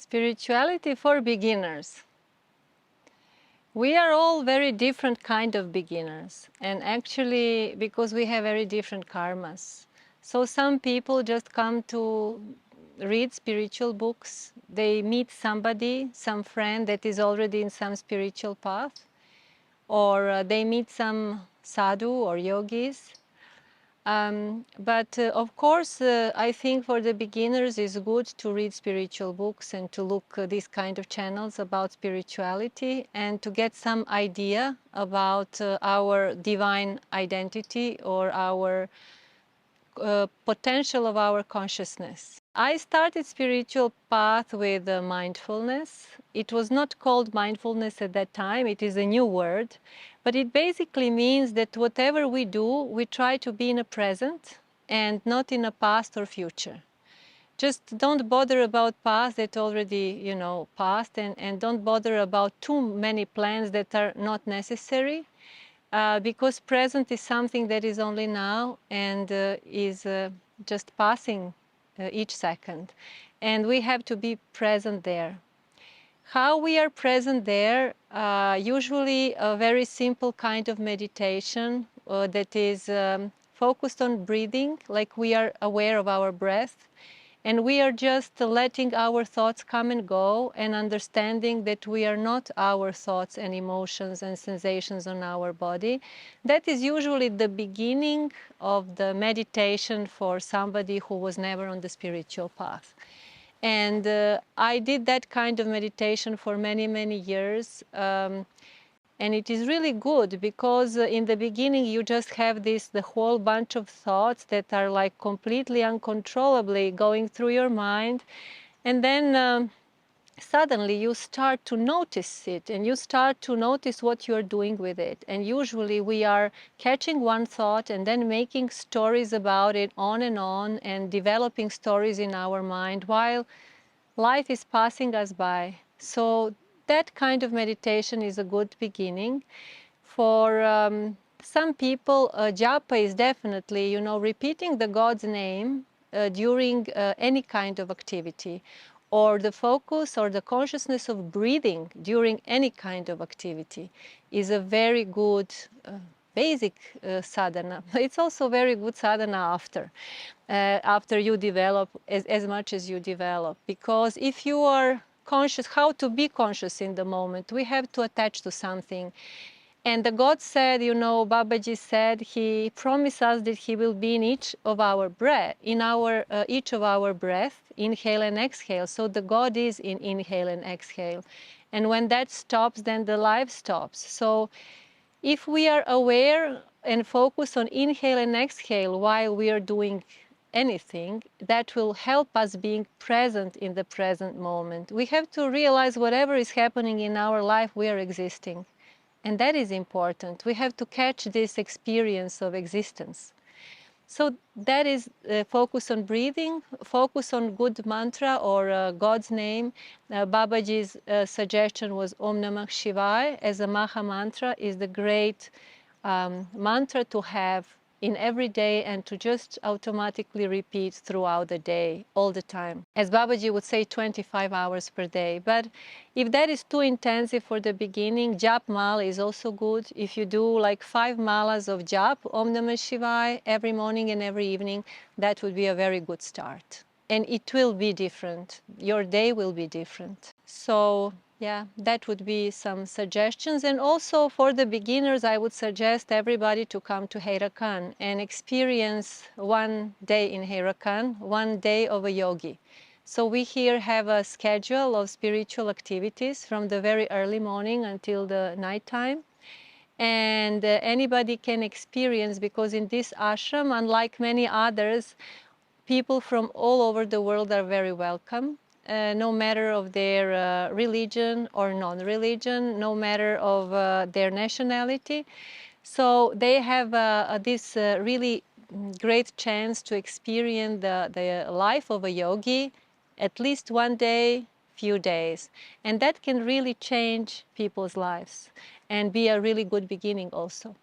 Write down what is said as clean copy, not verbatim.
Spirituality for beginners. We are all very different kind of beginners, and actually because we have very different karmas. So some people just come to read spiritual books. They meet somebody, some friend that is already in some spiritual path, or they meet some sadhu or yogis. But of course, I think for the beginners it's good to read spiritual books and to look these kind of channels about spirituality and to get some idea about our divine identity or our potential of our consciousness. I started spiritual path with mindfulness. It was not called mindfulness at that time, it is a new word, but it basically means that whatever we do, we try to be in a present and not in a past or future. Just don't bother about past that already, passed, and don't bother about too many plans that are not necessary. Because present is something that is only now and is just passing each second. And we have to be present there. How we are present there? Usually a very simple kind of meditation that is focused on breathing, like we are aware of our breath. And we are just letting our thoughts come and go and understanding that we are not our thoughts and emotions and sensations on our body. That is usually the beginning of the meditation for somebody who was never on the spiritual path. And I did that kind of meditation for many, many years. And it is really good because in the beginning you just have the whole bunch of thoughts that are like completely uncontrollably going through your mind. And then suddenly you start to notice it and you start to notice what you're doing with it. And usually we are catching one thought and then making stories about it on and developing stories in our mind while life is passing us by. So that kind of meditation is a good beginning. For some people, Japa is definitely, repeating the God's name during any kind of activity, or the focus or the consciousness of breathing during any kind of activity is a very good basic sadhana. It's also very good sadhana after you develop as much as you develop. Because if you are conscious, how to be conscious in the moment, we have to attach to something. And the God said, Babaji said, he promised us that he will be in each of our breath, each of our breath, inhale and exhale. So the God is in inhale and exhale. And when that stops, then the life stops. So if we are aware and focus on inhale and exhale while we are doing anything, that will help us being present in the present moment. We have to realize whatever is happening in our life, we are existing. And that is important. We have to catch this experience of existence. So that is focus on breathing, focus on good mantra or God's name. Babaji's suggestion was Om Namah Shivaya as a Maha mantra is the great mantra to have in every day and to just automatically repeat throughout the day, all the time. As Babaji would say, 25 hours per day. But if that is too intensive for the beginning, Jap Mala is also good. If you do like 5 malas of Jap, Om Namah Shivaya, every morning and every evening, that would be a very good start. And it will be different. Your day will be different. So yeah, that would be some suggestions. And also for the beginners, I would suggest everybody to come to Haidakhan and experience one day in Haidakhan, one day of a yogi. So we here have a schedule of spiritual activities from the very early morning until the nighttime. And anybody can experience, because in this ashram, unlike many others, people from all over the world are very welcome. No matter of their religion or non-religion, no matter of their nationality. So they have this really great chance to experience the life of a yogi at least one day, few days. And that can really change people's lives and be a really good beginning also.